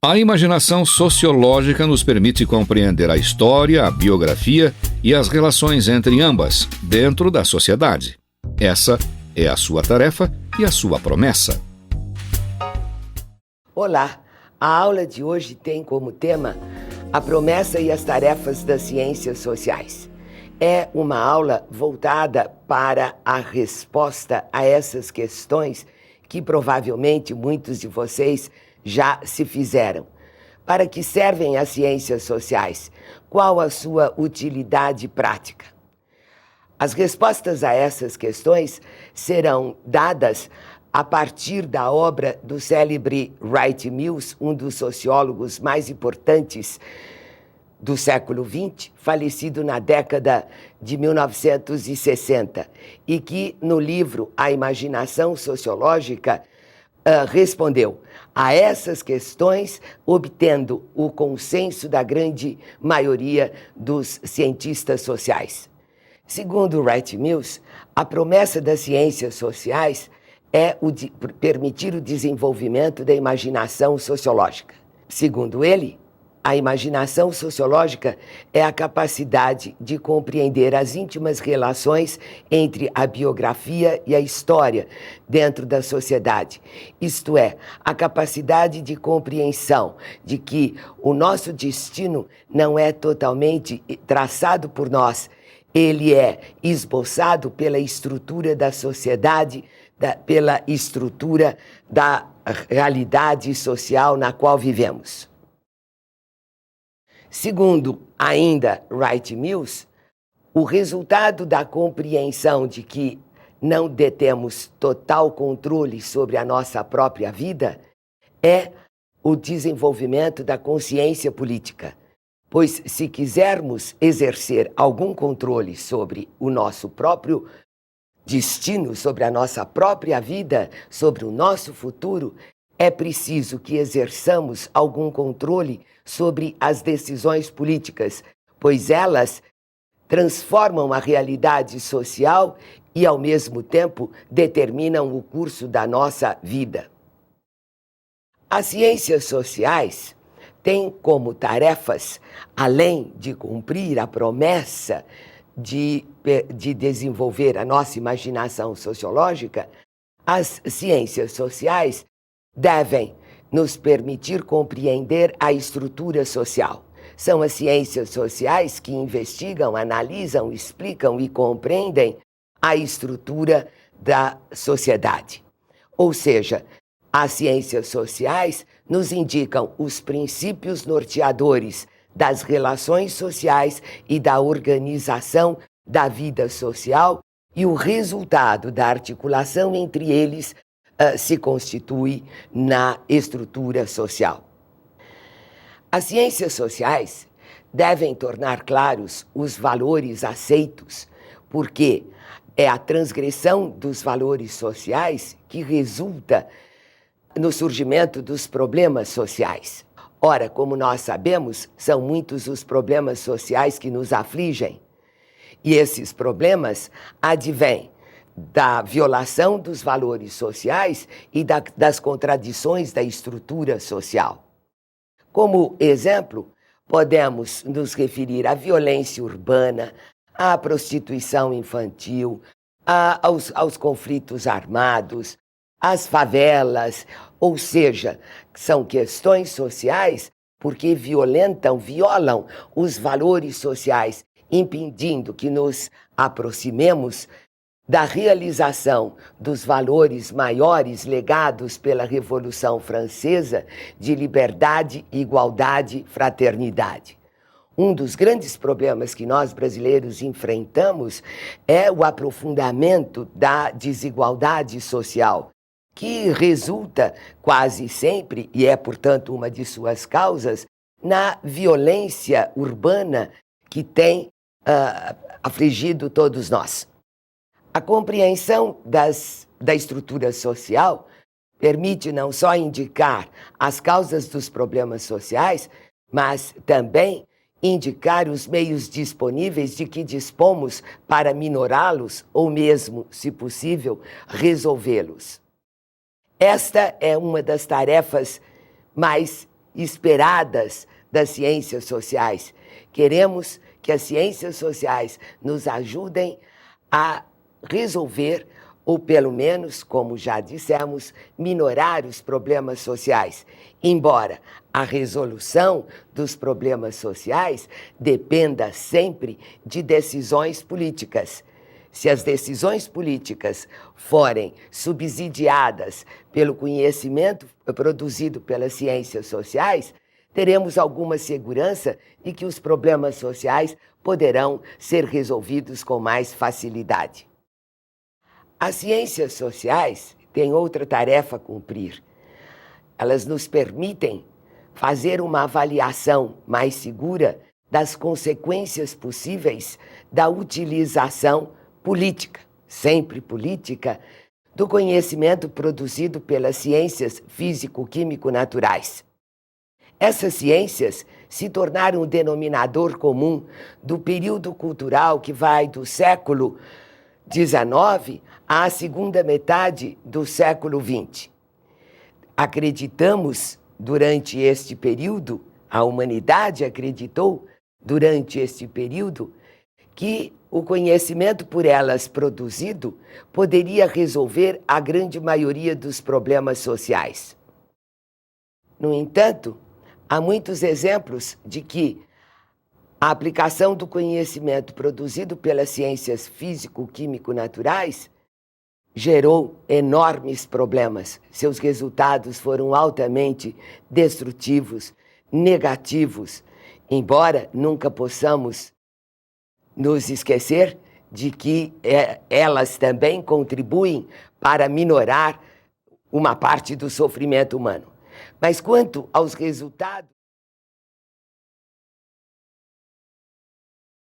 A imaginação sociológica nos permite compreender a história, a biografia e as relações entre ambas, dentro da sociedade. Essa é a sua tarefa e a sua promessa. Olá! A aula de hoje tem como tema a promessa e as tarefas das ciências sociais. É uma aula voltada para a resposta a essas questões que provavelmente muitos de vocês já se fizeram. Para que servem as ciências sociais? Qual a sua utilidade prática? As respostas a essas questões serão dadas a partir da obra do célebre Wright Mills, um dos sociólogos mais importantes do século XX, falecido na década de 1960, e que, no livro A Imaginação Sociológica, respondeu a essas questões, obtendo o consenso da grande maioria dos cientistas sociais. Segundo Wright Mills, a promessa das ciências sociais é permitir o desenvolvimento da imaginação sociológica. Segundo ele, a imaginação sociológica é a capacidade de compreender as íntimas relações entre a biografia e a história dentro da sociedade. Isto é, a capacidade de compreensão de que o nosso destino não é totalmente traçado por nós, ele é esboçado pela estrutura da sociedade, pela estrutura da realidade social na qual vivemos. Segundo ainda Wright Mills, o resultado da compreensão de que não detemos total controle sobre a nossa própria vida é o desenvolvimento da consciência política. Pois se quisermos exercer algum controle sobre o nosso próprio destino, sobre a nossa própria vida, sobre o nosso futuro, é preciso que exerçamos algum controle sobre as decisões políticas, pois elas transformam a realidade social e, ao mesmo tempo, determinam o curso da nossa vida. As ciências sociais têm como tarefas, além de cumprir a promessa de desenvolver a nossa imaginação sociológica, as ciências sociais devem nos permitir compreender a estrutura social. São as ciências sociais que investigam, analisam, explicam e compreendem a estrutura da sociedade. Ou seja, as ciências sociais nos indicam os princípios norteadores das relações sociais e da organização da vida social, e o resultado da articulação entre eles se constitui na estrutura social. As ciências sociais devem tornar claros os valores aceitos, porque é a transgressão dos valores sociais que resulta no surgimento dos problemas sociais. Ora, como nós sabemos, são muitos os problemas sociais que nos afligem, e esses problemas advêm da violação dos valores sociais e das contradições da estrutura social. Como exemplo, podemos nos referir à violência urbana, à prostituição infantil, aos conflitos armados, às favelas, ou seja, são questões sociais porque violam os valores sociais, impedindo que nos aproximemos da realização dos valores maiores legados pela Revolução Francesa de liberdade, igualdade, fraternidade. Um dos grandes problemas que nós brasileiros enfrentamos é o aprofundamento da desigualdade social, que resulta quase sempre, e é, portanto, uma de suas causas, na violência urbana que tem afligido todos nós. A compreensão da estrutura social permite não só indicar as causas dos problemas sociais, mas também indicar os meios disponíveis de que dispomos para minorá-los ou mesmo, se possível, resolvê-los. Esta é uma das tarefas mais esperadas das ciências sociais. Queremos que as ciências sociais nos ajudem a resolver, ou pelo menos, como já dissemos, minorar os problemas sociais. Embora a resolução dos problemas sociais dependa sempre de decisões políticas. Se as decisões políticas forem subsidiadas pelo conhecimento produzido pelas ciências sociais, teremos alguma segurança de que os problemas sociais poderão ser resolvidos com mais facilidade. As ciências sociais têm outra tarefa a cumprir. Elas nos permitem fazer uma avaliação mais segura das consequências possíveis da utilização política, sempre política, do conhecimento produzido pelas ciências físico-químico-naturais. Essas ciências se tornaram o denominador comum do período cultural que vai do século XIX à segunda metade do século XX. Acreditamos, durante este período, a humanidade acreditou, durante este período, que o conhecimento por elas produzido poderia resolver a grande maioria dos problemas sociais. No entanto, há muitos exemplos de que a aplicação do conhecimento produzido pelas ciências físico-químico-naturais gerou enormes problemas. Seus resultados foram altamente destrutivos, negativos, embora nunca possamos nos esquecer de que elas também contribuem para minorar uma parte do sofrimento humano. Mas quanto aos resultados